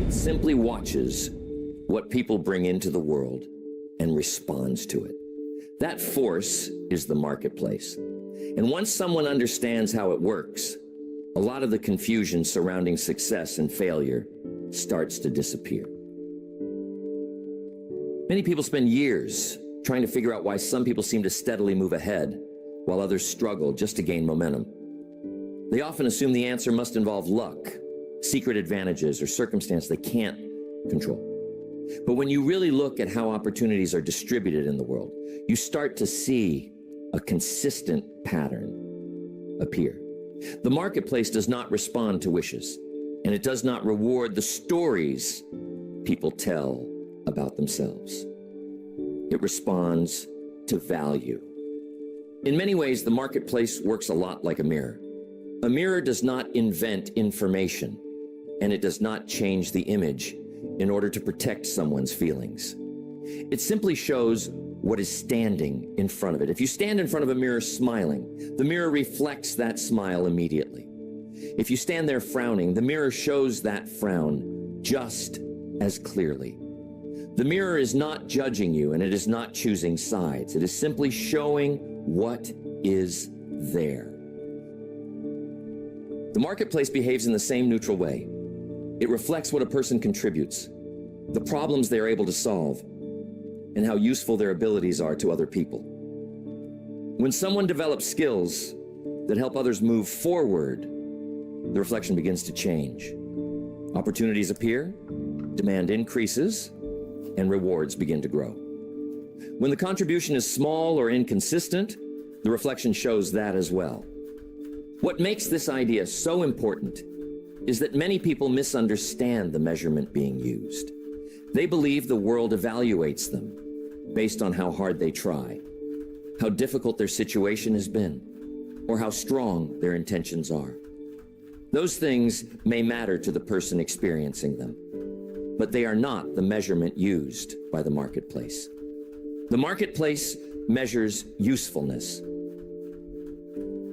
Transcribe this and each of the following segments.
simply watches what people bring into the world and responds to it. That force is the marketplace. And once someone understands how it works, a lot of the confusion surrounding success and failure starts to disappear. Many people spend years trying to figure out why some people seem to steadily move ahead while others struggle just to gain momentum. They often assume the answer must involve luck, secret advantages, or circumstance they can't control. But when you really look at how opportunities are distributed in the world, you start to see a consistent pattern appear. The marketplace does not respond to wishes, and it does not reward the stories people tell about themselves. It responds to value. In many ways, the marketplace works a lot like a mirror. A mirror does not invent information, and it does not change the image in order to protect someone's feelings. It simply shows what is standing in front of it. If you stand in front of a mirror smiling, the mirror reflects that smile immediately. If you stand there frowning, the mirror shows that frown just as clearly. The mirror is not judging you, and it is not choosing sides. It is simply showing what is there. The marketplace behaves in the same neutral way. It reflects what a person contributes, the problems they are able to solve, and how useful their abilities are to other people. When someone develops skills that help others move forward, the reflection begins to change. Opportunities appear, demand increases, and rewards begin to grow. When the contribution is small or inconsistent, the reflection shows that as well. What makes this idea so important is that many people misunderstand the measurement being used. They believe the world evaluates them based on how hard they try, how difficult their situation has been, or how strong their intentions are. Those things may matter to the person experiencing them, but they are not the measurement used by the marketplace. The marketplace measures usefulness.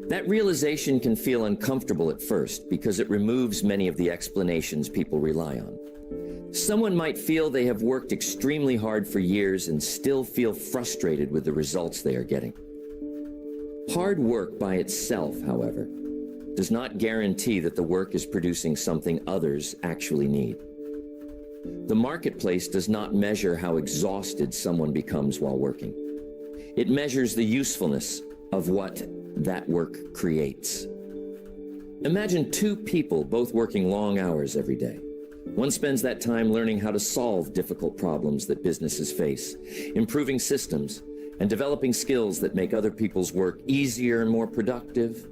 That realization can feel uncomfortable at first because it removes many of the explanations people rely on. Someone might feel they have worked extremely hard for years and still feel frustrated with the results they are getting. Hard work by itself, however, does not guarantee that the work is producing something others actually need. The marketplace does not measure how exhausted someone becomes while working. It measures the usefulness of what that work creates. Imagine two people both working long hours every day. One spends that time learning how to solve difficult problems that businesses face, improving systems, and developing skills that make other people's work easier and more productive.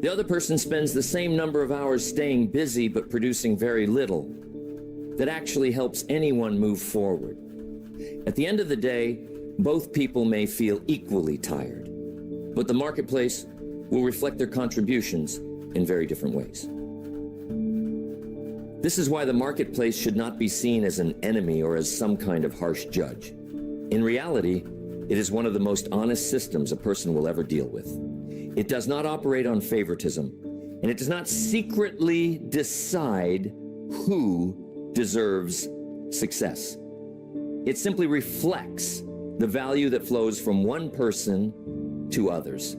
The other person spends the same number of hours staying busy but producing very little that actually helps anyone move forward. At the end of the day, both people may feel equally tired, but the marketplace will reflect their contributions in very different ways. This is why the marketplace should not be seen as an enemy or as some kind of harsh judge. In reality, it is one of the most honest systems a person will ever deal with. It does not operate on favoritism, and it does not secretly decide who deserves success. It simply reflects the value that flows from one person to others.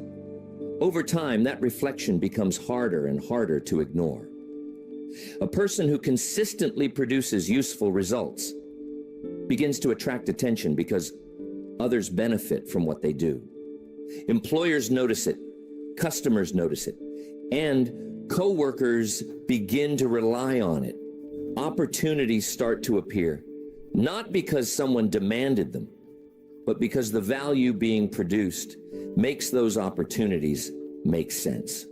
Over time, that reflection becomes harder and harder to ignore. A person who consistently produces useful results begins to attract attention because others benefit from what they do. Employers notice it, customers notice it, and coworkers begin to rely on it. Opportunities start to appear, not because someone demanded them, but because the value being produced makes those opportunities make sense.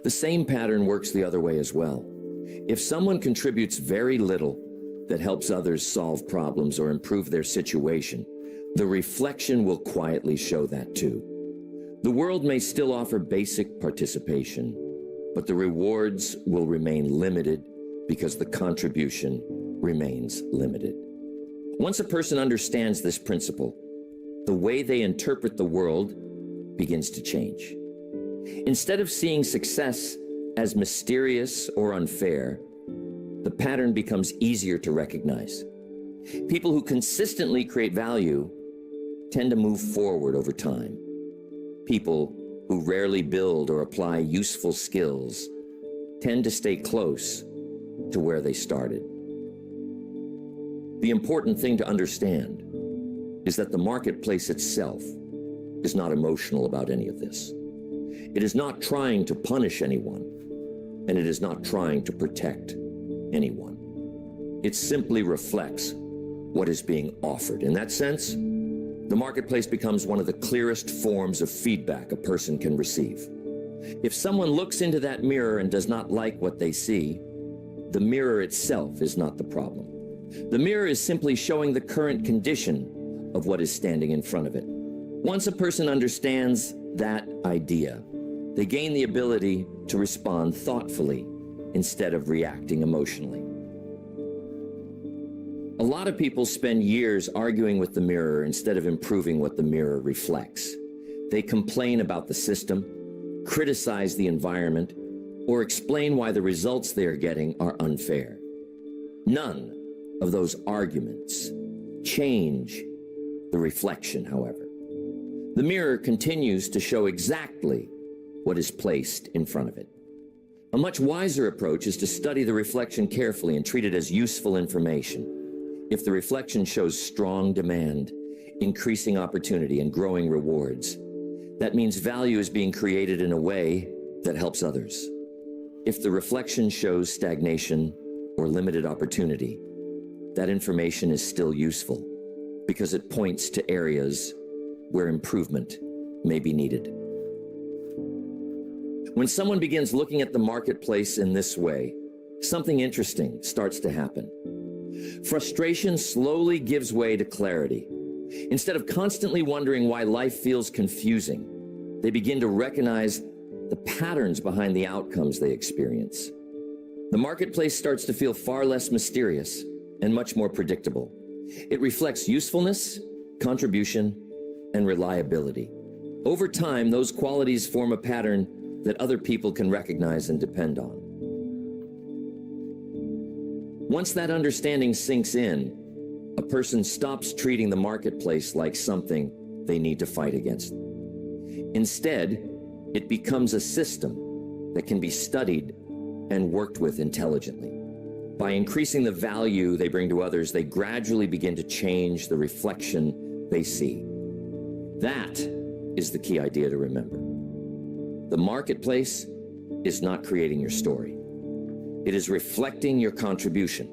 The same pattern works the other way as well. If someone contributes very little that helps others solve problems or improve their situation, the reflection will quietly show that too. The world may still offer basic participation, but the rewards will remain limited because the contribution remains limited. Once a person understands this principle, the way they interpret the world begins to change. Instead of seeing success as mysterious or unfair, the pattern becomes easier to recognize. People who consistently create value tend to move forward over time. People who rarely build or apply useful skills tend to stay close to where they started. The important thing to understand is that the marketplace itself is not emotional about any of this. It is not trying to punish anyone, and it is not trying to protect anyone. It simply reflects what is being offered. In that sense, the marketplace becomes one of the clearest forms of feedback a person can receive. If someone looks into that mirror and does not like what they see, the mirror itself is not the problem. The mirror is simply showing the current condition of what is standing in front of it. Once a person understands that idea, they gain the ability to respond thoughtfully instead of reacting emotionally. A lot of people spend years arguing with the mirror instead of improving what the mirror reflects. They complain about the system, criticize the environment, or explain why the results they are getting are unfair. None of those arguments change the reflection, however. The mirror continues to show exactly what is placed in front of it. A much wiser approach is to study the reflection carefully and treat it as useful information. If the reflection shows strong demand, increasing opportunity, and growing rewards, that means value is being created in a way that helps others. If the reflection shows stagnation or limited opportunity, that information is still useful because it points to areas where improvement may be needed. When someone begins looking at the marketplace in this way, something interesting starts to happen. Frustration slowly gives way to clarity. Instead of constantly wondering why life feels confusing, they begin to recognize the patterns behind the outcomes they experience. The marketplace starts to feel far less mysterious and much more predictable. It reflects usefulness, contribution, and reliability. Over time, those qualities form a pattern that other people can recognize and depend on. Once that understanding sinks in, a person stops treating the marketplace like something they need to fight against. Instead, it becomes a system that can be studied and worked with intelligently. By increasing the value they bring to others, they gradually begin to change the reflection they see. That is the key idea to remember. The marketplace is not creating your story. It is reflecting your contribution.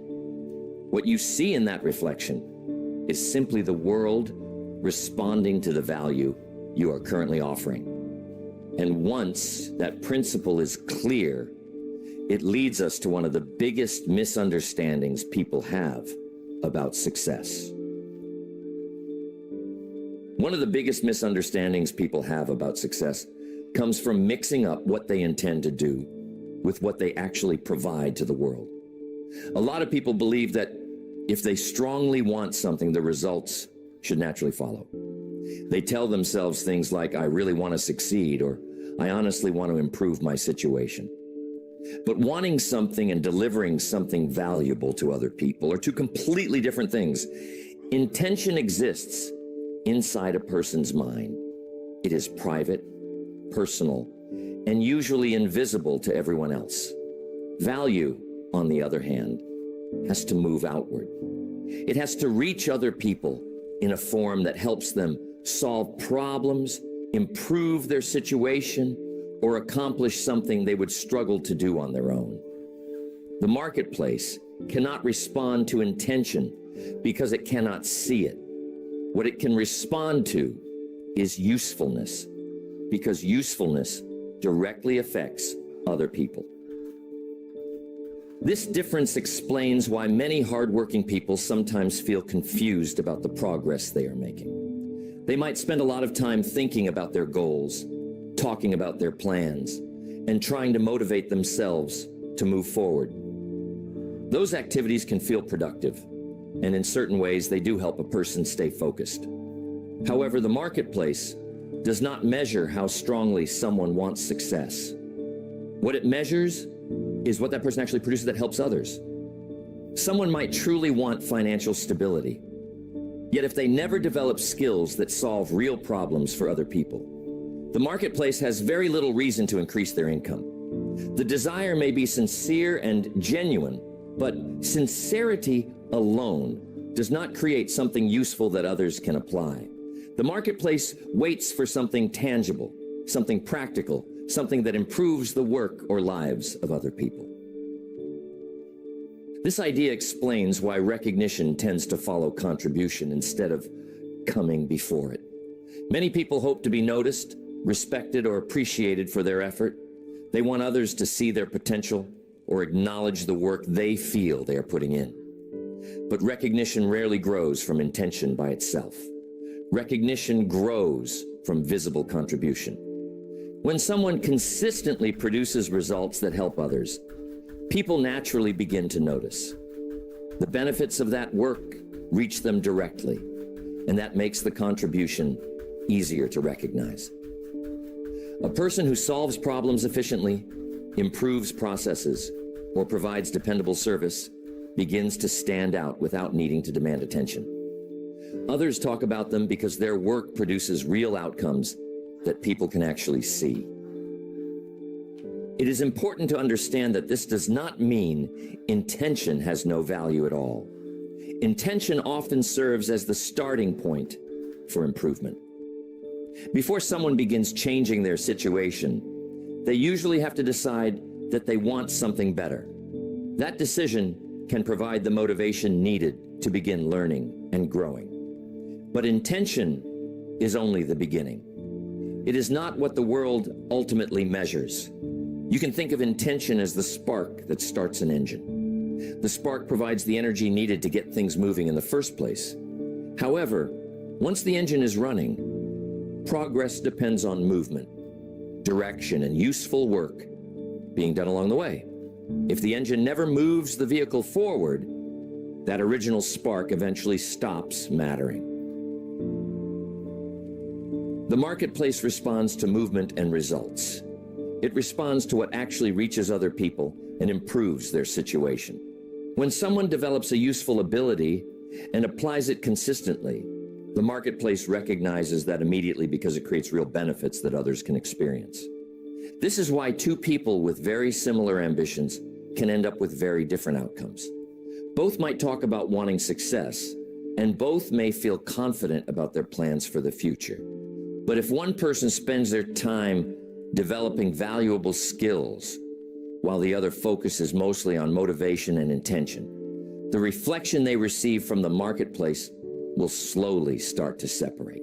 What you see in that reflection is simply the world responding to the value you are currently offering. And once that principle is clear, it leads us to one of the biggest misunderstandings people have about success. One of the biggest misunderstandings people have about success comes from mixing up what they intend to do with what they actually provide to the world. A lot of people believe that if they strongly want something, the results should naturally follow. They tell themselves things like, I really want to succeed, or I honestly want to improve my situation. But wanting something and delivering something valuable to other people are two completely different things. Intention exists inside a person's mind. It is private, personal, and usually invisible to everyone else. Value, on the other hand, has to move outward. It has to reach other people in a form that helps them solve problems, improve their situation, or accomplish something they would struggle to do on their own. The marketplace cannot respond to intention because it cannot see it. What it can respond to is usefulness, because usefulness directly affects other people. This difference explains why many hardworking people sometimes feel confused about the progress they are making. They might spend a lot of time thinking about their goals, talking about their plans, and trying to motivate themselves to move forward. Those activities can feel productive, and in certain ways they do help a person stay focused. However, the marketplace does not measure how strongly someone wants success. What it measures is what that person actually produces that helps others. Someone might truly want financial stability, yet if they never develop skills that solve real problems for other people, the marketplace has very little reason to increase their income. The desire may be sincere and genuine, but sincerity alone does not create something useful that others can apply. The marketplace waits for something tangible, something practical, something that improves the work or lives of other people. This idea explains why recognition tends to follow contribution instead of coming before it. Many people hope to be noticed, respected, or appreciated for their effort. They want others to see their potential or acknowledge the work they feel they are putting in. But recognition rarely grows from intention by itself. Recognition grows from visible contribution. When someone consistently produces results that help others, people naturally begin to notice. The benefits of that work reach them directly, and that makes the contribution easier to recognize. A person who solves problems efficiently, improves processes, or provides dependable service begins to stand out without needing to demand attention. Others talk about them because their work produces real outcomes that people can actually see. It is important to understand that this does not mean intention has no value at all. Intention often serves as the starting point for improvement. Before someone begins changing their situation, they usually have to decide that they want something better. That decision can provide the motivation needed to begin learning and growing. But intention is only the beginning. It is not what the world ultimately measures. You can think of intention as the spark that starts an engine. The spark provides the energy needed to get things moving in the first place. However, once the engine is running, progress depends on movement, direction, and useful work being done along the way. If the engine never moves the vehicle forward, that original spark eventually stops mattering. The marketplace responds to movement and results. It responds to what actually reaches other people and improves their situation. When someone develops a useful ability and applies it consistently, the marketplace recognizes that immediately because it creates real benefits that others can experience. This is why two people with very similar ambitions can end up with very different outcomes. Both might talk about wanting success, and both may feel confident about their plans for the future. But if one person spends their time developing valuable skills, while the other focuses mostly on motivation and intention, the reflection they receive from the marketplace will slowly start to separate.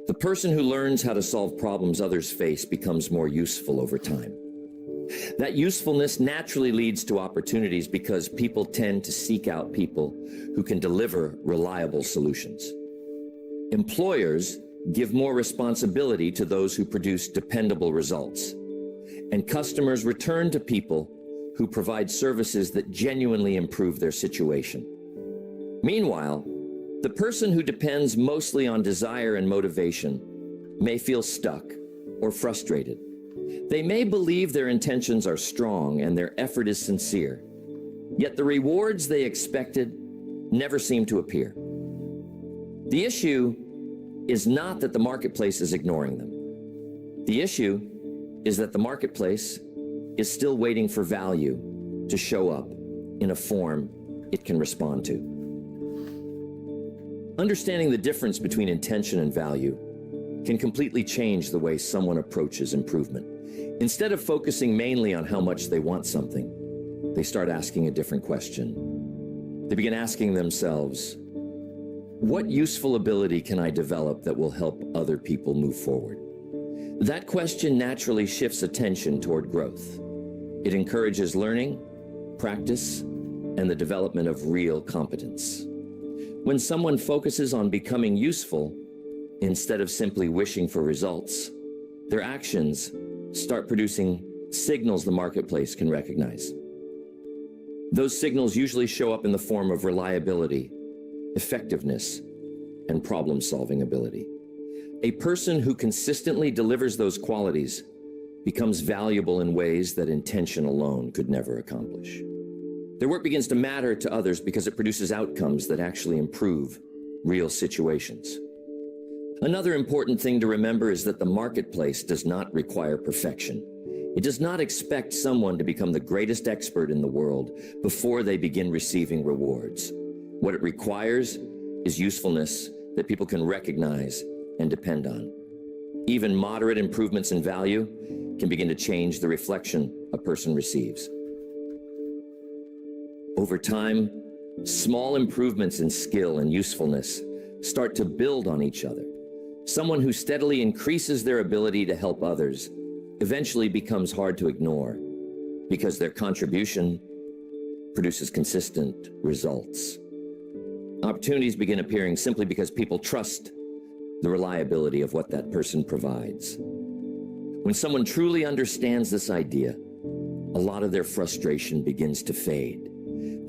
The person who learns how to solve problems others face becomes more useful over time. That usefulness naturally leads to opportunities because people tend to seek out people who can deliver reliable solutions. Employers give more responsibility to those who produce dependable results, and customers return to people who provide services that genuinely improve their situation. Meanwhile, the person who depends mostly on desire and motivation may feel stuck or frustrated. They may believe their intentions are strong and their effort is sincere, yet the rewards they expected never seem to appear. The issue is not that the marketplace is ignoring them. The issue is that the marketplace is still waiting for value to show up in a form it can respond to. Understanding the difference between intention and value can completely change the way someone approaches improvement. Instead of focusing mainly on how much they want something, they start asking a different question. They begin asking themselves, what useful ability can I develop that will help other people move forward? That question naturally shifts attention toward growth. It encourages learning, practice, and the development of real competence. When someone focuses on becoming useful, instead of simply wishing for results, their actions start producing signals the marketplace can recognize. Those signals usually show up in the form of reliability, effectiveness, and problem-solving ability. A person who consistently delivers those qualities becomes valuable in ways that intention alone could never accomplish. Their work begins to matter to others because it produces outcomes that actually improve real situations. Another important thing to remember is that the marketplace does not require perfection. It does not expect someone to become the greatest expert in the world before they begin receiving rewards. What it requires is usefulness that people can recognize and depend on. Even moderate improvements in value can begin to change the reflection a person receives. Over time, small improvements in skill and usefulness start to build on each other. Someone who steadily increases their ability to help others eventually becomes hard to ignore because their contribution produces consistent results. Opportunities begin appearing simply because people trust the reliability of what that person provides. When someone truly understands this idea, a lot of their frustration begins to fade.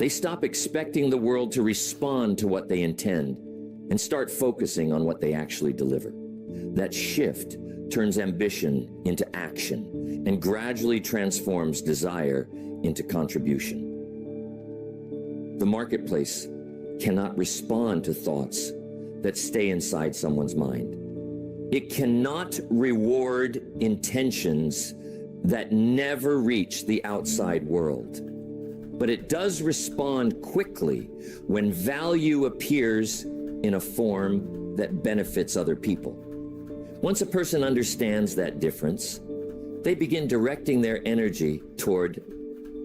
They stop expecting the world to respond to what they intend and start focusing on what they actually deliver. That shift turns ambition into action and gradually transforms desire into contribution. The marketplace cannot respond to thoughts that stay inside someone's mind. It cannot reward intentions that never reach the outside world. But it does respond quickly when value appears in a form that benefits other people. Once a person understands that difference, they begin directing their energy toward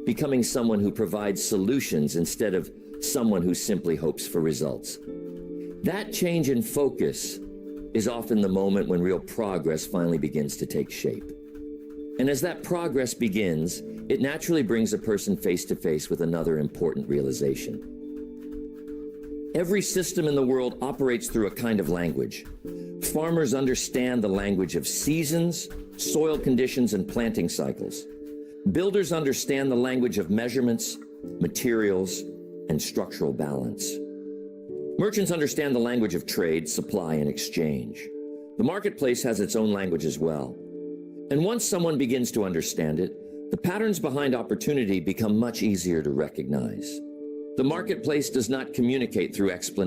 becoming someone who provides solutions instead of someone who simply hopes for results. That change in focus is often the moment when real progress finally begins to take shape. And as that progress begins, it naturally brings a person face to face with another important realization. Every system in the world operates through a kind of language. Farmers understand the language of seasons, soil conditions, and planting cycles. Builders understand the language of measurements, materials, and structural balance. Merchants understand the language of trade, supply, and exchange. The marketplace has its own language as well. And once someone begins to understand it, the patterns behind opportunity become much easier to recognize. The marketplace does not communicate through explanation.